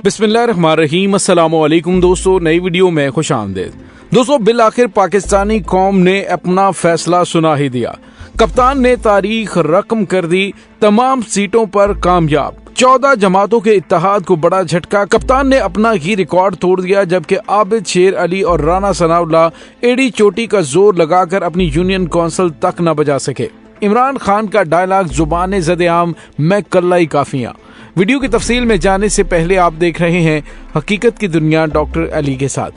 बिस्मिल्लाहिर्रहमानिर्रहीम। अस्सलामुअलैकुम दोस्तों, नई वीडियो में खुश आमदीद। दोस्तों, बिल आखिर पाकिस्तानी कौम ने अपना फैसला सुना ही दिया। कप्तान ने तारीख रकम कर दी, तमाम सीटों पर कामयाब। 14 जमातों के इत्तेहाद को बड़ा झटका। कप्तान ने अपना ही रिकॉर्ड तोड़ दिया, जबकि आबिद शेर अली और राना सनाउल्लाह एड़ी चोटी का जोर लगाकर अपनी यूनियन काउंसिल तक न बजा सके। इमरान खान का डायलॉग जुबान ज़द-ए-आम मैं कल्ला ही काफियां। वीडियो की तफसील में जाने से पहले आप देख रहे हैं हकीकत की दुनिया डॉक्टर अली के साथ।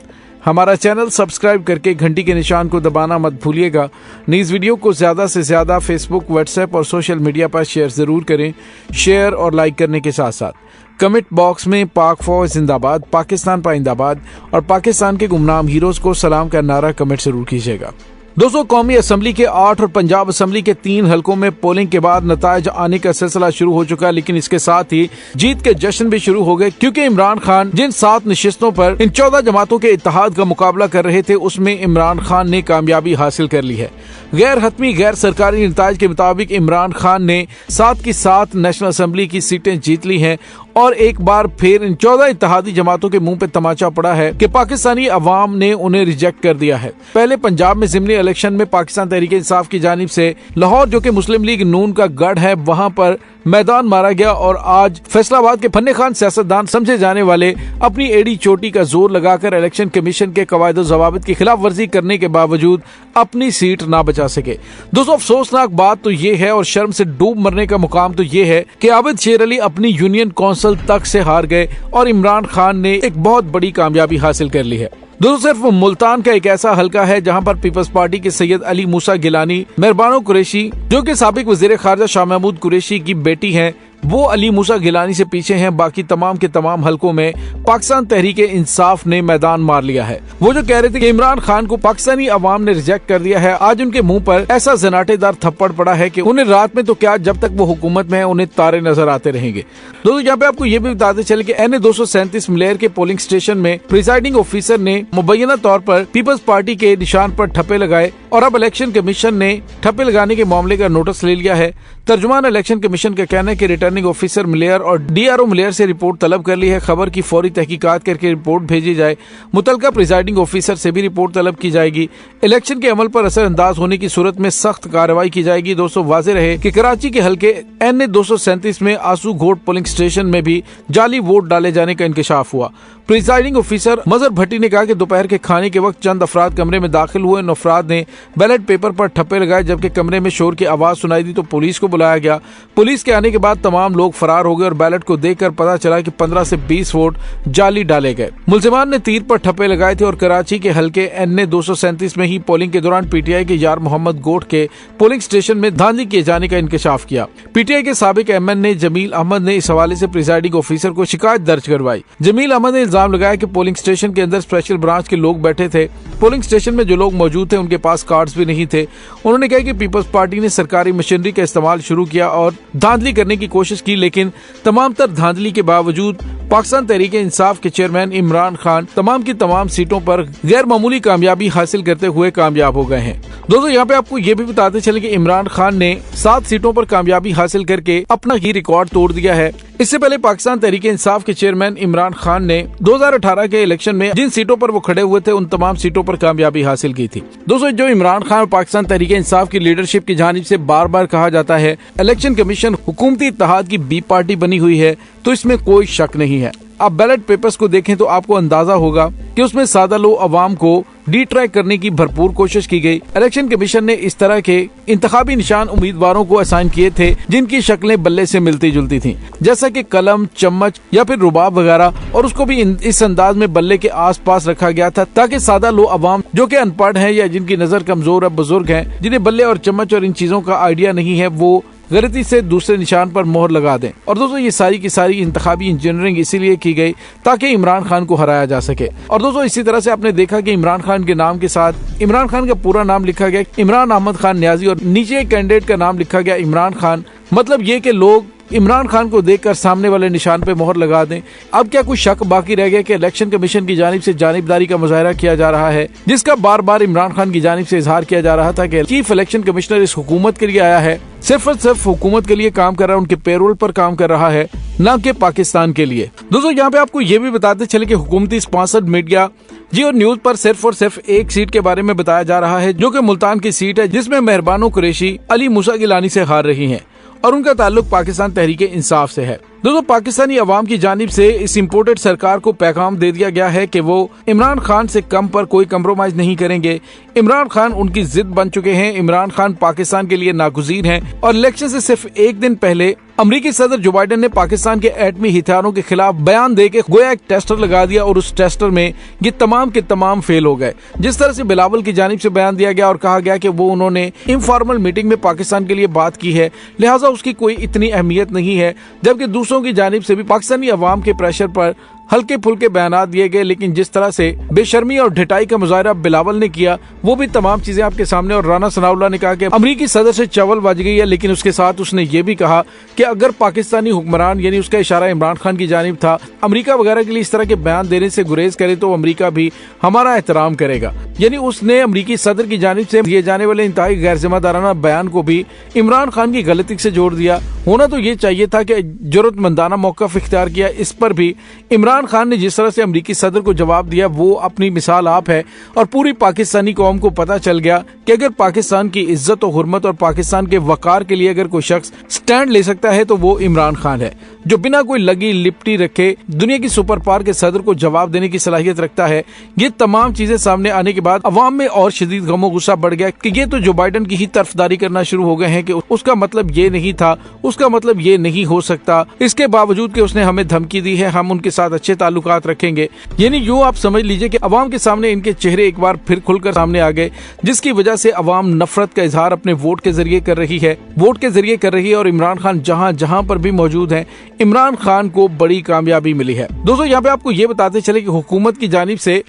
हमारा चैनल सब्सक्राइब करके घंटी के निशान को दबाना मत भूलिएगा। इस वीडियो को ज्यादा से ज्यादा फेसबुक, व्हाट्सएप और सोशल मीडिया पर शेयर जरूर करें। शेयर और लाइक करने के साथ साथ कमेंट बॉक्स में पाक फौज जिंदाबाद, पाकिस्तान पाइंदाबाद और पाकिस्तान के गुमनाम हीरोज को सलाम का नारा कमेंट जरूर कीजिएगा। दोस्तों, कौमी असम्बली के 8 और पंजाब असम्बली के 3 हलकों में पोलिंग के बाद नतायज आने का सिलसिला शुरू हो चुका, लेकिन इसके साथ ही जीत के जश्न भी शुरू हो गए, क्योंकि इमरान खान जिन 7 नशिस्तों पर इन 14 जमातों के इत्तेहाद का मुकाबला कर रहे थे, उसमें इमरान खान ने कामयाबी हासिल कर ली है। गैर हतमी गैर सरकारी नतायज के मुताबिक इमरान खान ने 7 की 7 नेशनल असम्बली की सीटें जीत ली हैं और एक बार फिर इन 14 इत्तेहादी जमातों के मुंह पे तमाचा पड़ा है कि पाकिस्तानी अवाम ने उन्हें रिजेक्ट कर दिया है। पहले पंजाब में ज़िमनी इलेक्शन में पाकिस्तान तहरीक इंसाफ की जानिब से लाहौर, जो कि मुस्लिम लीग नून का गढ़ है, वहां पर मैदान मारा गया और आज फैसलाबाद के फन्ने खान सियासतदान समझे जाने वाले अपनी एड़ी चोटी का जोर लगाकर इलेक्शन कमीशन के कवायद और ज़वाबित की खिलाफ वर्जी करने के बावजूद अपनी सीट ना बचा सके। दोस्तों, अफसोसनाक बात तो ये है और शर्म से डूब मरने का मुकाम तो ये है कि आबिद शेर अली अपनी यूनियन काउंसिल तक से हार गए और इमरान खान ने एक बहुत बड़ी कामयाबी हासिल कर ली है। दोस्तों, सिर्फ मुल्तान का एक ऐसा हलका है जहां पर पीपल्स पार्टी के सैयद अली मूसा गिलानी, मेहरबानो कुरैशी, जो कि साबिक वजीर खारजा शाह महमूद कुरैशी की बेटी हैं, वो अली मूसा गिलानी से पीछे हैं। बाकी तमाम के तमाम हलकों में पाकिस्तान तहरीक इंसाफ ने मैदान मार लिया है। वो जो कह रहे थे कि इमरान खान को पाकिस्तानी अवाम ने रिजेक्ट कर दिया है, आज उनके मुंह पर ऐसा जनाटेदार थप्पड़ पड़ा है कि उन्हें रात में तो क्या, जब तक वो हुकूमत में है उन्हें तारे नजर आते रहेंगे। दोस्तों, यहाँ पे आपको ये भी बताते चले कि NA 237 मलेर के पोलिंग स्टेशन में प्रिजाइडिंग ऑफिसर ने मुबैना तौर पर पीपल्स पार्टी के निशान पर ठप्पे लगाए और अब इलेक्शन कमीशन ने ठप्पे लगाने के मामले का नोटिस ले लिया है। तर्जुमान इलेक्शन कमीशन का कहना है कि रिटर्निंग ऑफिसर मलेर और DRO मलेर से रिपोर्ट तलब कर ली है। खबर की फौरी तहकीकात करके रिपोर्ट भेजी जाए। मुतलका प्रिजाइडिंग ऑफिसर से भी रिपोर्ट तलब की जाएगी। इलेक्शन के अमल पर असर अंदाज होने की सूरत में सख्त कार्रवाई की जाएगी। दोस्तों, वाज़ेह रहे कि कराची के हल्के NA 237 में आंसू घोट पोलिंग स्टेशन में भी जाली वोट डाले जाने का इंकशाफ हुआ। प्रिजाइडिंग ऑफिसर मजहर भट्टी ने कहा कि दोपहर के खाने के वक्त चंद अफराद कमरे में दाखिल हुए। इन अफराद ने बैलेट पेपर पर ठप्पे लगाए, जबकि कमरे में शोर की आवाज सुनाई दी तो पुलिस को बुलाया गया। पुलिस के आने के बाद तमाम लोग फरार हो गए और बैलेट को देखकर पता चला कि 15 से 20 वोट जाली डाले गए। मुलजिमान ने तीर पर ठप्पे लगाए थे और कराची के हल्के NA 237 में ही पोलिंग के दौरान PTI के यार मोहम्मद गोट के पोलिंग स्टेशन में धांधली किए जाने का इंकशाफ किया। PTI के साबिक MN जमील अहमद ने इस हवाले से प्रिजाइडिंग ऑफिसर को शिकायत दर्ज करवाई। जमील अहमद ने इल्जाम लगाया कि पोलिंग स्टेशन के अंदर स्पेशल ब्रांच के लोग बैठे थे। पोलिंग स्टेशन में जो लोग मौजूद थे उनके पास कार्ड्स भी नहीं थे। उन्होंने कहा कि पीपल्स पार्टी ने सरकारी मशीनरी का इस्तेमाल शुरू किया और धांधली करने की कोशिश की, लेकिन तमाम तर धांधली के बावजूद पाकिस्तान तहरीक इंसाफ के चेयरमैन इमरान खान तमाम की तमाम सीटों पर गैर मामूली कामयाबी हासिल करते हुए कामयाब हो गए हैं। दोस्तों, यहाँ पे आपको ये भी बताते चले कि इमरान खान ने 7 सीटों पर कामयाबी हासिल करके अपना ही रिकॉर्ड तोड़ दिया है। इससे पहले पाकिस्तान तहरीक इंसाफ के चेयरमैन इमरान खान ने 2018 के इलेक्शन में जिन सीटों पर वो खड़े हुए थे उन तमाम सीटों पर कामयाबी हासिल की थी। दोस्तों, जो इमरान खान और पाकिस्तान तहरीक इंसाफ की लीडरशिप की जानिब से बार बार कहा जाता है इलेक्शन कमीशन हुकूमती इत्तेहाद की बी पार्टी बनी हुई है, तो इसमें कोई शक नहीं है। आप बैलेट पेपर्स को देखें तो आपको अंदाजा होगा कि उसमें सादा लो अवाम को डिट्रैक करने की भरपूर कोशिश की गई। इलेक्शन कमीशन ने इस तरह के इंतखाबी निशान उम्मीदवारों को असाइन किए थे जिनकी शक्लें बल्ले से मिलती जुलती थीं, जैसा कि कलम, चम्मच या फिर रुबाब वगैरह, और उसको भी इस अंदाज में बल्ले के आसपास रखा गया था ताकि सादा लो अवाम जो कि अनपढ़ है या जिनकी नजर कमजोर है, बुजुर्ग हैं, जिन्हें बल्ले और चम्मच और इन चीजों का आइडिया नहीं है, वो गलती से दूसरे निशान पर मोहर लगा दें। और दोस्तों, ये सारी की सारी इंतखाबी इंजीनियरिंग इसीलिए की गई ताकि इमरान खान को हराया जा सके। और दोस्तों, इसी तरह से आपने देखा कि इमरान खान के नाम के साथ इमरान खान का पूरा नाम लिखा गया इमरान अहमद खान न्याजी और नीचे एक कैंडिडेट का नाम लिखा गया इमरान खान। मतलब ये कि लोग इमरान खान को देखकर सामने वाले निशान पे मोहर लगा दें। अब क्या कुछ शक बाकी रह गया कि इलेक्शन कमीशन की जानिब से जानिबदारी का मुजाहरा किया जा रहा है, जिसका बार बार इमरान खान की जानिब से इजहार किया जा रहा था कि चीफ इलेक्शन कमिश्नर इस हुकूमत के लिए आया है, सिर्फ और सिर्फ हुकूमत के लिए काम कर रहा है, उनके पेरोल पर काम कर रहा है, न कि पाकिस्तान के लिए। दोस्तों यहाँ पे आपको ये भी बताते चले कि हुकूमती स्पॉन्सर्ड मीडिया जियो न्यूज पर सिर्फ और सिर्फ एक सीट के बारे में बताया जा रहा है, जो कि मुल्तान की सीट है, जिसमें मेहरबानो कुरैशी अली मूसा गिलानी से हार रही हैं और उनका ताल्लुक पाकिस्तान तहरीके इंसाफ से है। दोस्तों पाकिस्तानी अवाम की जानिब से इस इम्पोर्टेड सरकार को पैगाम दे दिया गया है कि वो इमरान खान से कम पर कोई कम्प्रोमाइज नहीं करेंगे। इमरान खान उनकी जिद बन चुके हैं। इमरान खान पाकिस्तान के लिए नागुज़ीर हैं और इलेक्शन से सिर्फ एक दिन पहले अमेरिकी सदर जो बाइडेन ने पाकिस्तान के एटमी हथियारों के खिलाफ बयान देके गोया एक टेस्टर लगा दिया और उस टेस्टर में ये तमाम के तमाम फेल हो गए। जिस तरह से बिलावल की जानिब से बयान दिया गया और कहा गया कि वो उन्होंने इनफॉर्मल मीटिंग में पाकिस्तान के लिए बात की है, लिहाजा उसकी कोई इतनी अहमियत नहीं है, जबकि दूसरों की जानिब से भी पाकिस्तानी अवाम के प्रेशर पर हल्के फुल्के बयानात दिए गए। लेकिन जिस तरह से बेशर्मी और ढिठाई का मुजाहरा बिलावल ने किया, वो भी तमाम चीजें आपके सामने। और राना सनाउल्लाह ने कहा कि अमेरिकी सदर से चवल बज गई है, लेकिन उसके साथ उसने ये भी कहा कि अगर पाकिस्तानी हुक्मरान, यानी उसका इशारा इमरान खान की जानिब था, अमेरिका वगैरह के लिए इस तरह के बयान देने से गुरेज करे तो अमेरिका भी हमारा एहतराम करेगा। यानी उसने अमेरिकी सदर की जानिब से दिए जाने वाले इंतहाई गैर जिम्मेदाराना बयान को भी इमरान खान की गलती से जोड़ दिया। होना तो ये चाहिए था कि जरूरतमंदाना मौक़िफ़ इख्तियार किया। इस पर भी इमरान खान ने जिस तरह से अमेरिकी सदर को जवाब दिया, वो अपनी मिसाल आप है और पूरी पाकिस्तानी कौम को पता चल गया कि अगर पाकिस्तान की इज्जत और हुर्मत और पाकिस्तान के वकार के लिए अगर कोई शख्स स्टैंड ले सकता है तो वो इमरान खान है, जो बिना कोई लगी लिपटी रखे दुनिया की सुपर पावर के सदर को जवाब देने की सलाहियत रखता है। ये तमाम चीजें सामने आने के बाद अवाम में और शदीद गमो गुस्सा बढ़ गया कि ये तो जो बाइडेन की ही तरफदारी करना शुरू हो गए हैं कि उसका मतलब ये नहीं था, उसका मतलब ये नहीं हो सकता, इसके बावजूद कि उसने हमें धमकी दी है, हम उनके साथ अच्छे ताल्लुकात रखेंगे। यानी यूं आप समझ लीजिए कि अवाम के सामने इनके चेहरे एक बार फिर खुलकर सामने आ गए, जिसकी वजह से अवाम नफरत का इजहार अपने वोट के जरिए कर रही है, और इमरान खान जहां जहां पर भी मौजूद हैं, इमरान खान को बड़ी कामयाबी मिली है। दोस्तों यहाँ पे आपको ये बताते चले कि हुकूमत की जानिब से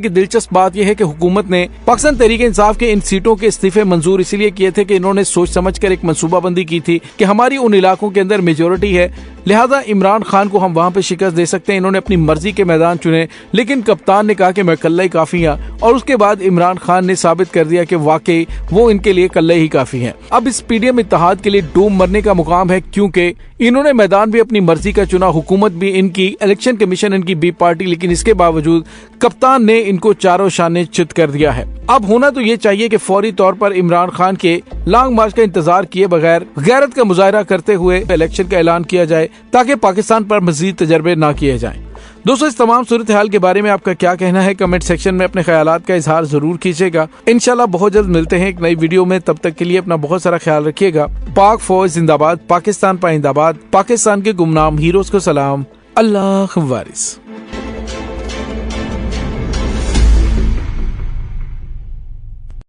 दिलचस्प बात यह है कि हुकूमत ने पाकिस्तान तहरीक इंसाफ के इन सीटों के इस्तीफे मंजूर इसलिए किए थे कि इन्होंने सोच समझकर एक मंसूबाबंदी की थी कि हमारी उन इलाकों के अंदर मेजोरिटी है, लिहाजा इमरान खान को हम वहां पे शिकस्त दे सकते हैं। इन्होंने अपनी मर्जी के मैदान चुने, लेकिन कप्तान ने कहा कि मैं कल्ला ही काफी हूं, और उसके बाद इमरान खान ने साबित कर दिया कि वाकई वो इनके लिए कल्ला ही काफी हैं। अब इस पीडीएम इत्तेहाद के लिए डूब मरने का मुकाम है, क्योंकि इन्होंने मैदान भी अपनी मर्जी का चुना, हुकूमत भी इनकी, इलेक्शन कमीशन इनकी बी पार्टी, लेकिन इसके बावजूद कप्तान ने इनको चारों शाने चित कर दिया है। अब होना तो ये चाहिए कि फौरी तौर पर इमरान खान के लॉन्ग मार्च का इंतजार किए बगैर गैरत का मुजाहरा करते हुए इलेक्शन का ऐलान किया जाए, ताकि पाकिस्तान पर मजीद तजर्बे ना किए जाएं। दोस्तों इस तमाम सूरत हाल के बारे में आपका क्या कहना है, कमेंट सेक्शन में अपने ख्यालात का इजहार जरूर कीजिएगा। इंशाल्लाह बहुत जल्द मिलते हैं एक नई वीडियो में, तब तक के लिए अपना बहुत सारा ख्याल रखिएगा। पाक फौज जिंदाबाद, पाकिस्तान पाइंदाबाद, पाकिस्तान के गुमनाम हीरोज को सलाम, अल्लाह वारिस।